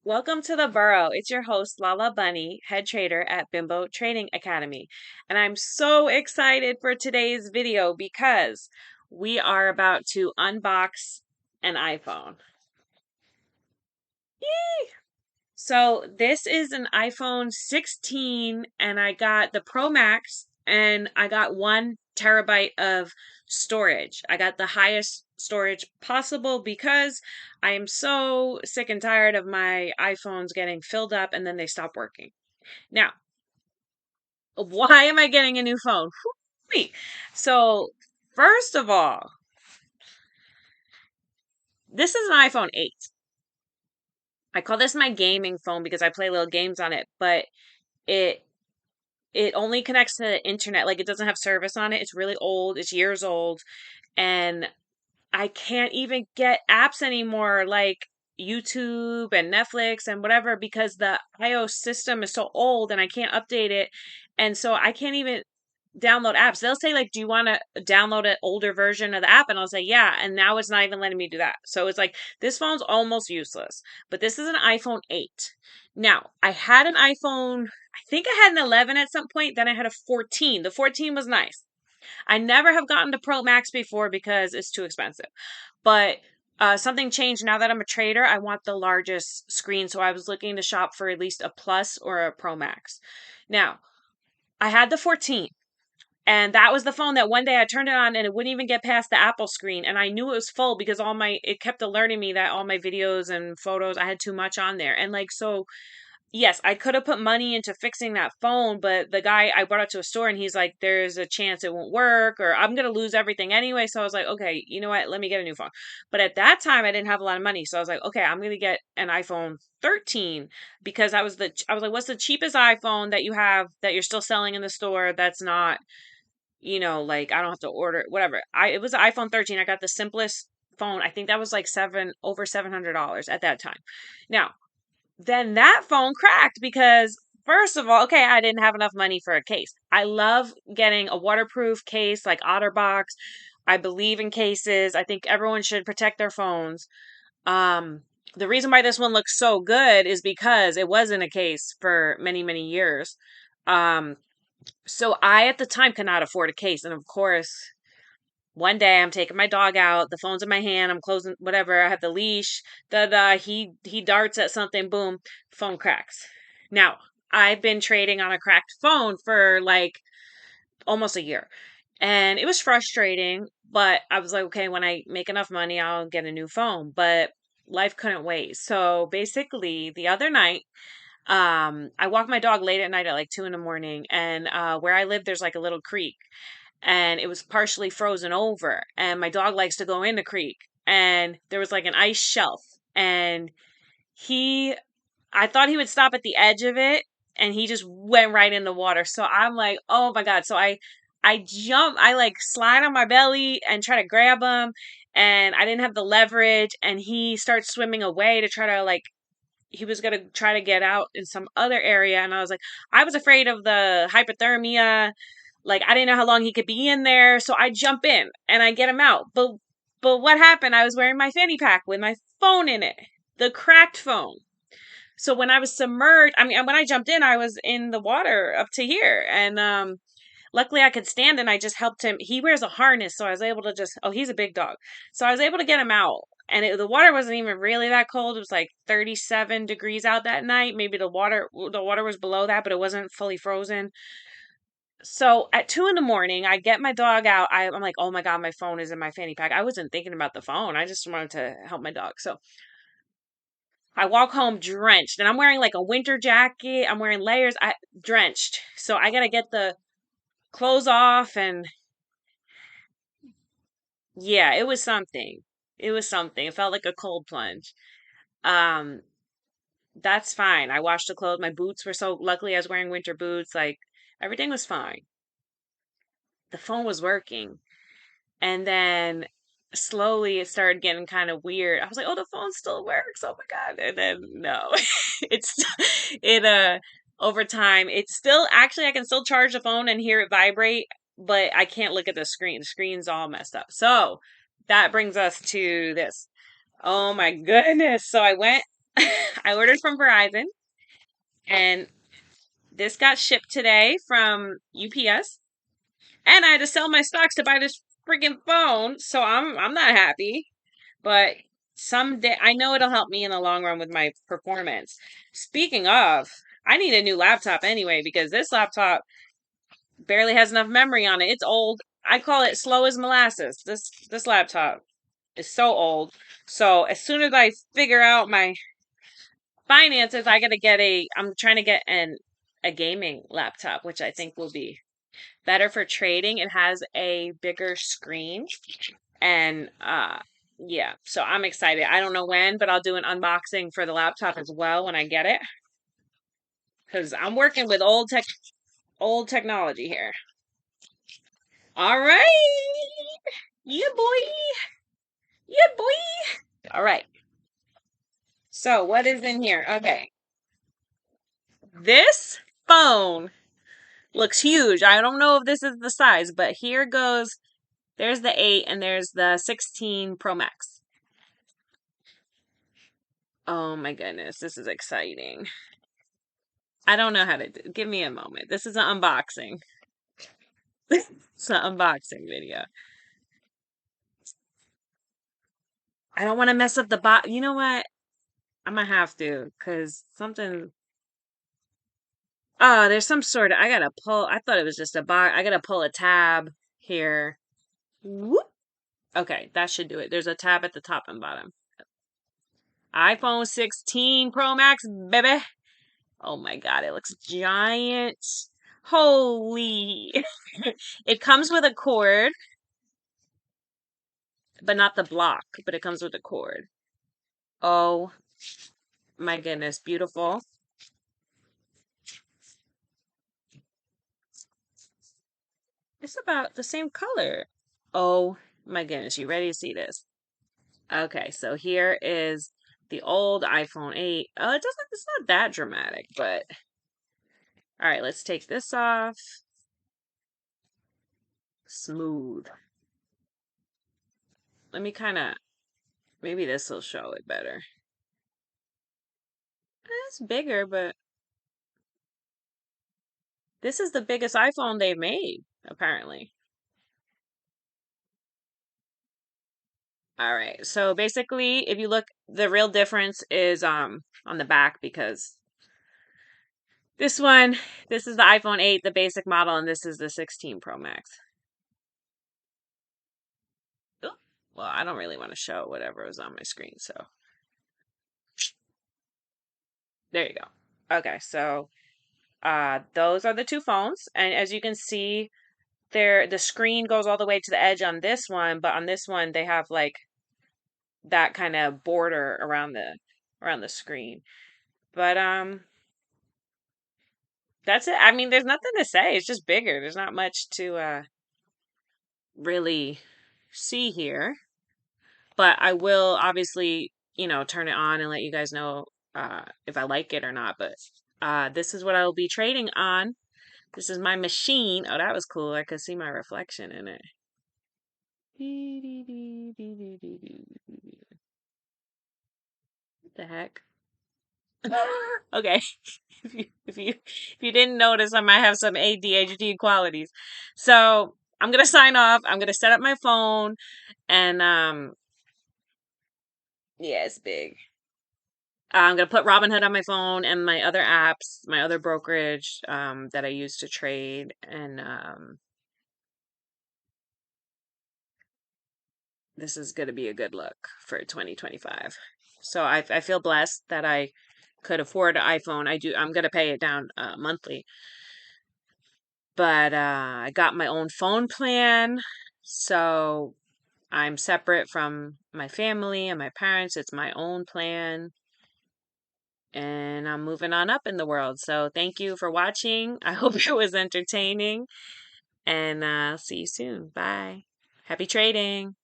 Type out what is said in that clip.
Welcome to the Burrow. It's your host, Lala Bunny, head trader at Bimbo Trading Academy. And I'm so excited for today's video because we are about to unbox an iPhone. Yay! So this is an iPhone 16 and I got the Pro Max and I got 1 terabyte of storage. I got the highest storage possible because I am so sick and tired of my iPhones getting filled up and then they stop working. Now, why am I getting a new phone? Wait. So, first of all, this is an iPhone 8. I call this my gaming phone because I play little games on it, but it it only connects to the internet. Like it doesn't have service on it. It's really old. It's years old. And I can't even get apps anymore like YouTube and Netflix and whatever because the iOS system is so old and I can't update it. And so I can't even download apps. They'll say like, "Do you want to download an older version of the app?" And I'll say, "Yeah." And now it's not even letting me do that. So it's like this phone's almost useless. But this is an iPhone 8. Now, I had an iPhone, I think I had an 11 at some point, then I had a 14. The 14 was nice. I never have gotten to Pro Max before because it's too expensive. But something changed now that I'm a trader. I want the largest screen, so I was looking to shop for at least a Plus or a Pro Max. Now, I had the 14. And that was the phone that one day I turned it on and it wouldn't even get past the Apple screen. And I knew it was full because it kept alerting me that all my videos and photos, I had too much on there. And like, so yes, I could have put money into fixing that phone, but the guy I brought it to a store and he's like, there's a chance it won't work or I'm going to lose everything anyway. So I was like, okay, you know what? Let me get a new phone. But at that time, I didn't have a lot of money. So I was like, okay, I'm going to get an iPhone 13 because I was like, what's the cheapest iPhone that you have that you're still selling in the store that's not like I don't have to order whatever. It was an iPhone 13. I got the simplest phone. I think that was like over $700 at that time. Now, then that phone cracked because first of all, okay, I didn't have enough money for a case. I love getting a waterproof case like OtterBox. I believe in cases. I think everyone should protect their phones. Um, the reason why this one looks so good is because it was in a case for many, many years. Um, so I at the time could not afford a case. And of course, one day I'm taking my dog out, the phone's in my hand, I'm closing whatever, I have the leash, he darts at something, boom, phone cracks. Now, I've been trading on a cracked phone for like almost a year. And it was frustrating, but I was like, okay, when I make enough money, I'll get a new phone. But life couldn't wait. So basically, the other night, I walk my dog late at night at like 2 in the morning, and where I live, there's like a little creek, and it was partially frozen over, and my dog likes to go in the creek, and there was like an ice shelf, and he, I thought he would stop at the edge of it, and he just went right in the water. So I'm like, oh my god! So I jump, I like slide on my belly and try to grab him, and I didn't have the leverage, and he starts swimming away to try to like he was going to try to get out in some other area. And I was like, I was afraid of the hypothermia. Like, I didn't know how long he could be in there. So I jump in and I get him out. But what happened? I was wearing my fanny pack with my phone in it, the cracked phone. So when I was submerged, I mean, when I jumped in, I was in the water up to here. And, luckily I could stand and I just helped him. He wears a harness. So I was able to he's a big dog. So I was able to get him out. And the water wasn't even really that cold. It was like 37 degrees out that night. Maybe the water was below that, but it wasn't fully frozen. So at 2 in the morning, I get my dog out. I'm like, oh my God, my phone is in my fanny pack. I wasn't thinking about the phone. I just wanted to help my dog. So I walk home drenched and I'm wearing like a winter jacket. I'm wearing layers. I drenched. So I got to get the clothes off and yeah, it was something. It was something. It felt like a cold plunge. Um, that's fine. I washed the clothes. My boots were so luckily I was wearing winter boots. Like everything was fine. The phone was working. And then slowly it started getting kind of weird. I was like, "Oh, the phone still works. Oh my God." And then no. It's it over time it's still actually I can still charge the phone and hear it vibrate, but I can't look at the screen. The screen's all messed up. So, that brings us to this. Oh my goodness. So I went. I ordered from Verizon, and this got shipped today from UPS. And I had to sell my stocks to buy this freaking phone, so I'm not happy. But someday I know it'll help me in the long run with my performance. Speaking of, I need a new laptop anyway because this laptop barely has enough memory on it. It's old. I call it slow as molasses. This laptop is so old. So as soon as I figure out my finances, I gotta get I'm trying to get a gaming laptop, which I think will be better for trading. It has a bigger screen and yeah, so I'm excited. I don't know when, but I'll do an unboxing for the laptop as well when I get it cuz I'm working with old technology here. All right. Yeah, boy. Yeah, boy. All right. So, what is in here? Okay. This phone looks huge. I don't know if this is the size, but here goes. There's the 8 and there's the 16 Pro Max. Oh my goodness, this is exciting. I don't know how to do. Give me a moment. This is an unboxing. It's an unboxing video. I don't want to mess up the box. You know what? I'm gonna have to because something. Oh, there's some sort of. I gotta pull. I thought it was just a box. I gotta pull a tab here. Whoop. Okay, that should do it. There's a tab at the top and bottom. iPhone 16 Pro Max, baby. Oh my God, it looks giant. Holy. It comes with a cord, but not the block, but it comes with a cord. Oh my goodness, beautiful. It's about the same color. Oh my goodness, you ready to see this? Okay, so here is the old iPhone 8. Oh, it's not that dramatic, but all right, let's take this off. Smooth. Let me kind of, maybe this will show it better. It's bigger, but this is the biggest iPhone they've made, apparently. All right. So basically, if you look, the real difference is on the back because this one, this is the iPhone 8, the basic model, and this is the 16 Pro Max. Oop. Well, I don't really want to show whatever is on my screen, so there you go. Okay, so those are the two phones, and as you can see, the screen goes all the way to the edge on this one, but on this one they have like that kind of border around the screen. But that's it. I mean, there's nothing to say. It's just bigger. There's not much to really see here. But I will obviously, turn it on and let you guys know if I like it or not. But this is what I will be trading on. This is my machine. Oh, that was cool. I could see my reflection in it. What the heck? Okay. If you didn't notice, I might have some ADHD qualities. So I'm gonna sign off. I'm gonna set up my phone and yeah, it's big. I'm gonna put Robinhood on my phone and my other apps, my other brokerage that I use to trade, and this is gonna be a good look for 2025. So I feel blessed that I could afford an iPhone. I'm gonna pay it down monthly, but I got my own phone plan, so I'm separate from my family and my parents. It's my own plan, and I'm moving on up in the world. So thank you for watching. I hope it was entertaining, and see you soon. Bye. Happy trading.